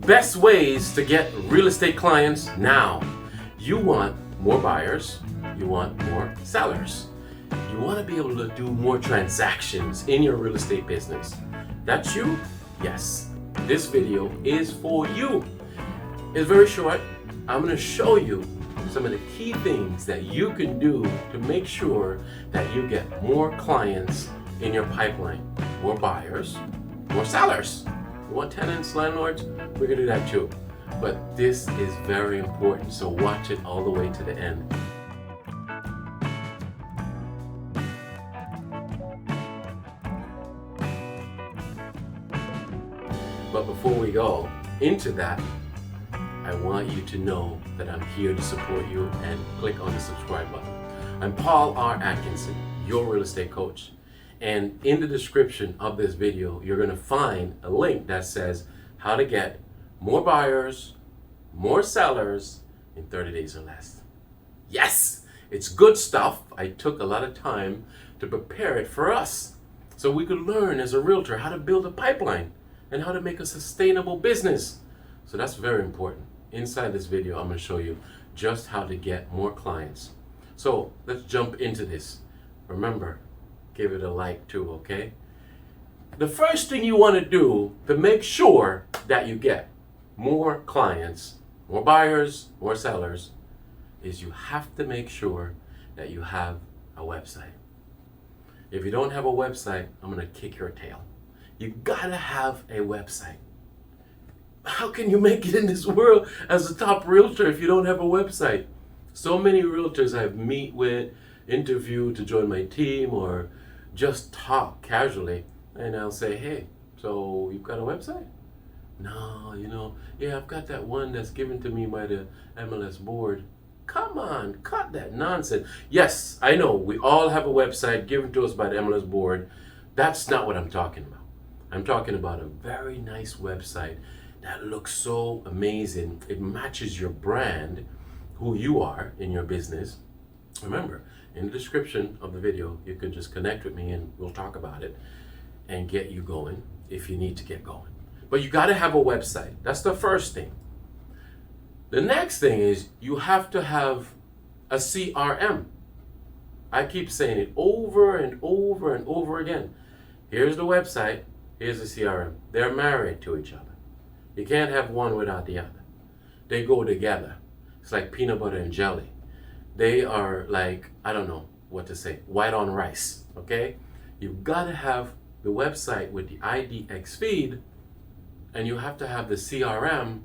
Best ways to get real estate clients now. You want more buyers, you want more sellers. You want to be able to do more transactions in your real estate business. That's you? Yes. This video is for you. It's very short. I'm going to show you some of the key things that you can do to make sure that you get more clients in your pipeline. More buyers, more sellers. You want tenants, landlords? We're going to do that too. But this is very important, so watch it all the way to the end. But before we go into that, I want you to know that I'm here to support you and click on the subscribe button. I'm Paul R. Atkinson, your real estate coach. And in the description of this video, you're going to find a link that says how to get more buyers, more sellers in 30 days or less. Yes, it's good stuff. I took a lot of time to prepare it for us so we could learn as a realtor how to build a pipeline and how to make a sustainable business. So that's very important. Inside this video, I'm going to show you just how to get more clients. So let's jump into this. Remember, give it a like too, okay? The first thing you want to do to make sure that you get more clients, more buyers, more sellers, is you have to make sure that you have a website. If you don't have a website, I'm going to kick your tail. You gotta have a website. How can you make it in this world as a top realtor if you don't have a website? So many realtors I've meet with, interview to join my team, or just talk casually, and I'll say, hey, so you've got a website? No, yeah, I've got that one that's given to me by the MLS board. Come on, cut that nonsense. Yes, I know, we all have a website given to us by the MLS board. That's not what I'm talking about. I'm talking about a very nice website that looks so amazing. It matches your brand, who you are in your business. Remember, in the description of the video, you can just connect with me and we'll talk about it and get you going if you need to get going. But you got to have a website. That's the first thing. The next thing is you have to have a CRM. I keep saying it over and over and over again. Here's the website. Here's the CRM. They're married to each other. You can't have one without the other. They go together. It's like peanut butter and jelly. They are like, I don't know what to say, white on rice, okay? You've got to have the website with the IDX feed, and you have to have the CRM,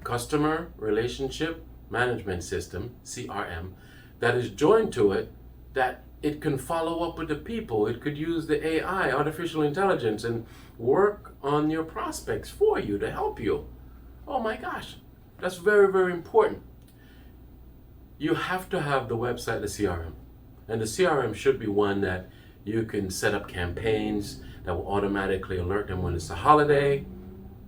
Customer Relationship Management System, CRM, that is joined to it, that it can follow up with the people. It could use the AI, artificial intelligence, and work on your prospects for you to help you. Oh my gosh, that's very, very important. You have to have the website, the CRM. And the CRM should be one that you can set up campaigns that will automatically alert them when it's a holiday.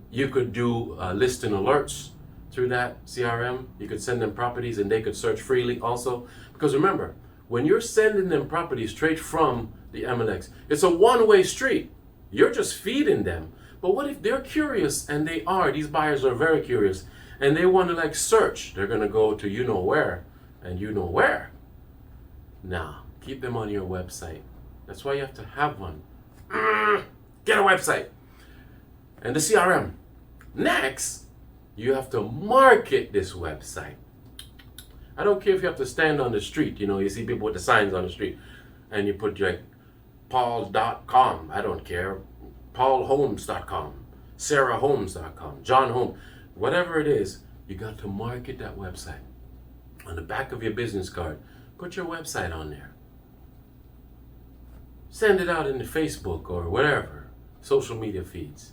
You could do listing alerts through that CRM. You could send them properties and they could search freely also. Because remember, when you're sending them properties straight from the MLS, it's a one-way street. You're just feeding them. But what if they're curious, and they are, these buyers are very curious, and they want to search? They're going to go to you know where and you know where. Now, keep them on your website. That's why you have to have one. Get a website. And the CRM. Next, you have to market this website. I don't care if you have to stand on the street. You see people with the signs on the street, and you put your paul.com. I don't care. paulhomes.com, sarahhomes.com, John Home, whatever it is, you got to market that website. On the back of your business card, put your website on there. Send it out in the Facebook or whatever, social media feeds.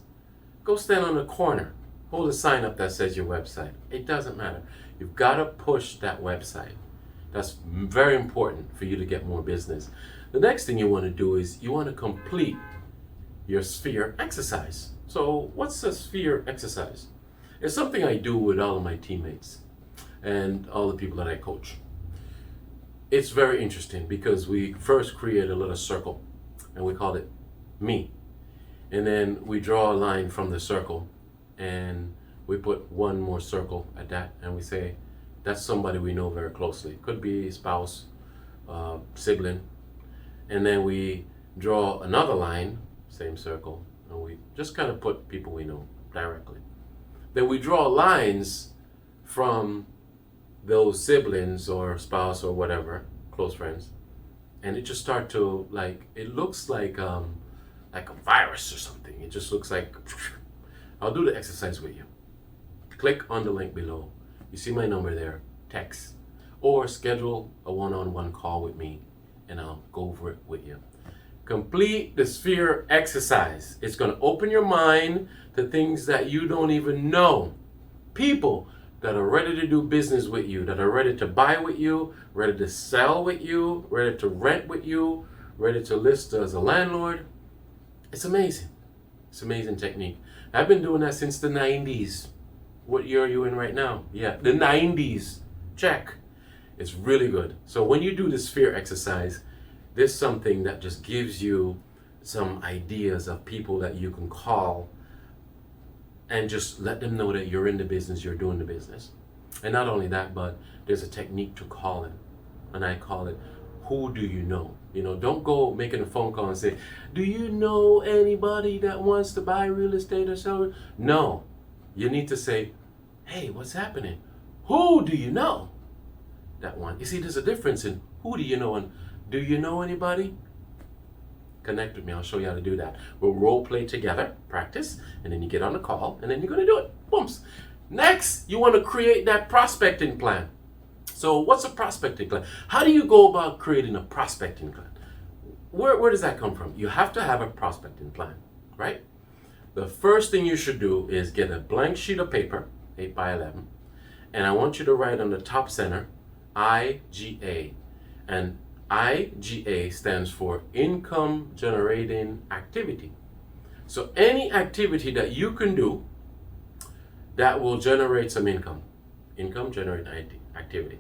Go stand on the corner. Hold a sign up that says your website. It doesn't matter. You've got to push that website. That's very important for you to get more business. The next thing you want to do is you want to complete your sphere exercise. So what's a sphere exercise? It's something I do with all of my teammates and all the people that I coach. It's very interesting because we first create a little circle and we call it me. And then we draw a line from the circle and we put one more circle at that, and we say that's somebody we know very closely. Could be spouse, sibling, and then we draw another line, same circle, and we just kind of put people we know directly. Then we draw lines from those siblings or spouse or whatever, close friends, and it just start to, like, it looks like a virus or something. It just looks like, I'll do the exercise with you. Click on the link below. You see my number there, text, or schedule a one-on-one call with me and I'll go over it with you. Complete the sphere exercise. It's going to open your mind to things that you don't even know. People that are ready to do business with you, that are ready to buy with you, ready to sell with you, ready to rent with you, ready to list as a landlord. It's amazing. It's an amazing technique. I've been doing that since the 90s. What year are you in right now? Yeah, the 90s. Check. It's really good. So when you do the sphere exercise, there's something that just gives you some ideas of people that you can call and just let them know that you're in the business, you're doing the business. And not only that, but there's a technique to calling. And I call it, who do you know? You know, don't go making a phone call and say, do you know anybody that wants to buy real estate or sell? No. You need to say, hey, what's happening? Who do you know that one? You see, there's a difference in who do you know and do you know anybody? Connect with me. I'll show you how to do that. We'll role play together, practice, and then you get on the call, and then you're going to do it. Booms. Next, you want to create that prospecting plan. So what's a prospecting plan? How do you go about creating a prospecting plan? Where does that come from? You have to have a prospecting plan, right? The first thing you should do is get a blank sheet of paper, 8 by 11, and I want you to write on the top center, IGA. And IGA stands for income generating activity. So any activity that you can do that will generate some income generating activity.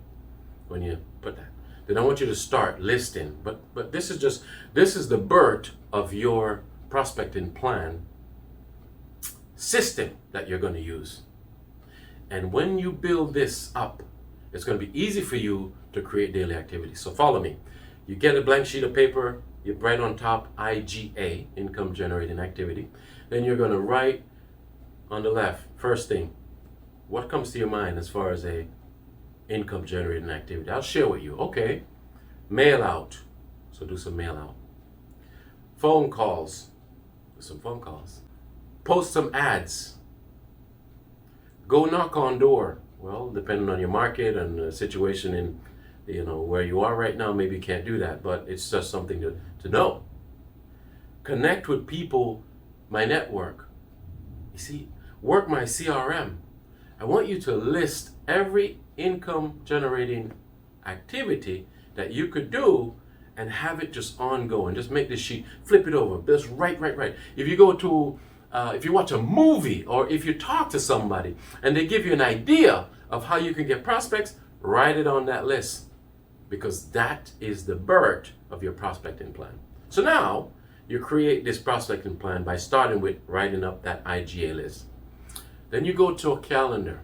When you put that, then I want you to start listing. But this is the birth of your prospecting plan system that you're going to use. And when you build this up, it's going to be easy for you to create daily activities. So follow me. You get a blank sheet of paper, you write on top IGA, income generating activity. Then you're going to write on the left, first thing, what comes to your mind as far as a income generating activity? I'll share with you. Okay, mail out. So do some mail out. Phone calls. Do some phone calls. Post some ads. Go knock on door. Well, depending on your market and the situation in, you know, where you are right now, maybe you can't do that, but it's just something to know. Connect with people, my network. You see, work my CRM. I want you to list every income generating activity that you could do and have it just ongoing. Just make this sheet, flip it over, just right. If you go to if you watch a movie or if you talk to somebody and they give you an idea of how you can get prospects, write it on that list, because that is the birth of your prospecting plan. So now you create this prospecting plan by starting with writing up that IGA list. Then you go to a calendar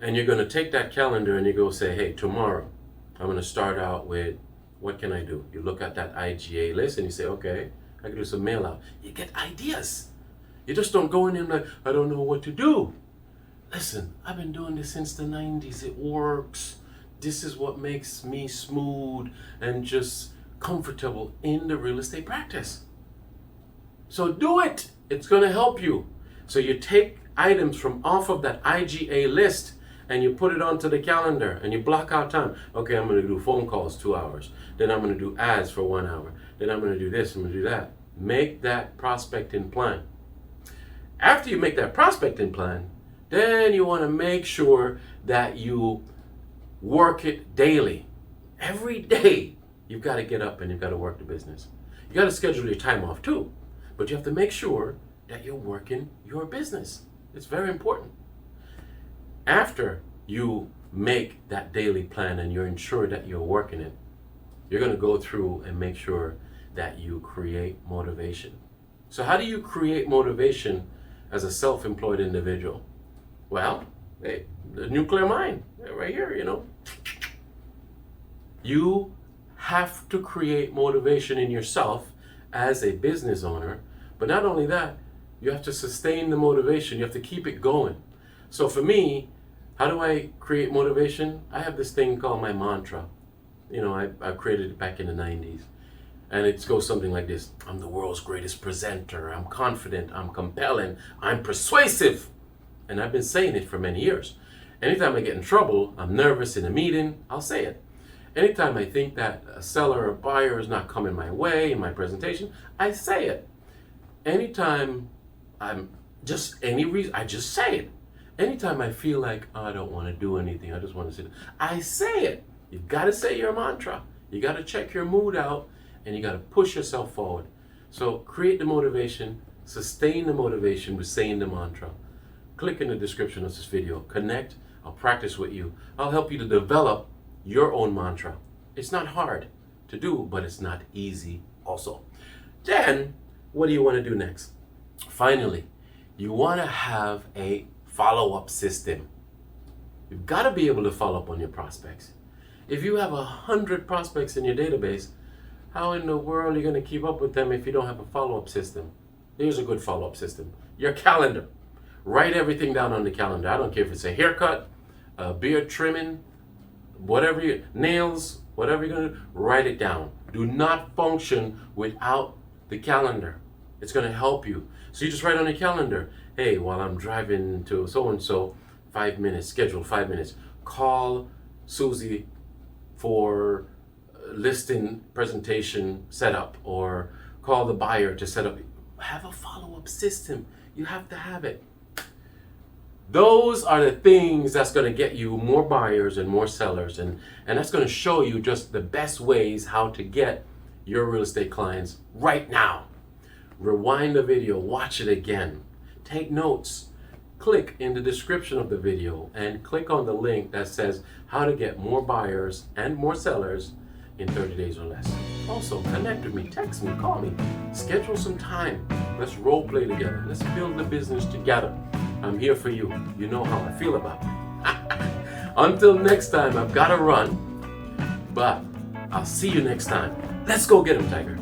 and you're going to take that calendar and you go say, hey, tomorrow I'm going to start out with, what can I do? You look at that IGA list and you say, okay, I can do some mail out. You get ideas. You just don't go in there like, I don't know what to do. Listen, I've been doing this since the 90s. It works. This is what makes me smooth and just comfortable in the real estate practice. So do it. It's going to help you. So you take items from off of that IGA list and you put it onto the calendar and you block out time. Okay, I'm going to do phone calls 2 hours. Then I'm going to do ads for 1 hour. Then I'm going to do this, I'm going to do that. Make that prospecting plan. After you make that prospecting plan, then you want to make sure that you work it daily. Every day, you've got to get up and you've got to work the business. You got to schedule your time off too, but you have to make sure that you're working your business. It's very important. After you make that daily plan and you're ensure that you're working it, you're going to go through and make sure that you create motivation. So how do you create motivation as a self-employed individual? Well, hey, the nuclear mine, right here, you know. You have to create motivation in yourself as a business owner, but not only that, you have to sustain the motivation. You have to keep it going. So for me, how do I create motivation? I have this thing called my mantra. You know, I created it back in the 90s. And it goes something like this. I'm the world's greatest presenter. I'm confident. I'm compelling. I'm persuasive. And I've been saying it for many years. Anytime I get in trouble, I'm nervous in a meeting, I'll say it. Anytime I think that a seller or buyer is not coming my way in my presentation, I say it. Anytime I'm just any reason, I just say it. Anytime I feel like, oh, I don't want to do anything, I just want to sit, I say it. You've got to say your mantra. You got to check your mood out, and you got to push yourself forward. So create the motivation, sustain the motivation with saying the mantra. Click in the description of this video. Connect. I'll practice with you. I'll help you to develop your own mantra. It's not hard to do, but it's not easy also. Then, what do you want to do next? Finally, you want to have a follow-up system. You've got to be able to follow up on your prospects. If you have 100 prospects in your database, how in the world are you going to keep up with them if you don't have a follow-up system? Here's a good follow-up system. Your calendar. Write everything down on the calendar. I don't care if it's a haircut, a beard trimming, whatever you, nails, whatever you're going to do, write it down. Do not function without the calendar. It's going to help you. So you just write on your calendar, hey, while I'm driving to so-and-so, 5 minutes, schedule 5 minutes, call Susie for listing presentation setup, or call the buyer to set up. Have a follow-up system. You have to have it. Those are the things that's going to get you more buyers and more sellers, and that's going to show you just the best ways how to get your real estate clients right now. Rewind the video, watch it again, take notes, click in the description of the video and click on the link that says how to get more buyers and more sellers in 30 days or less. Also, connect with me, text me, call me, schedule some time. Let's role play together. Let's build the business together. I'm here for you. You know how I feel about it. Until next time, I've got to run, but I'll see you next time. Let's go get him, Tiger.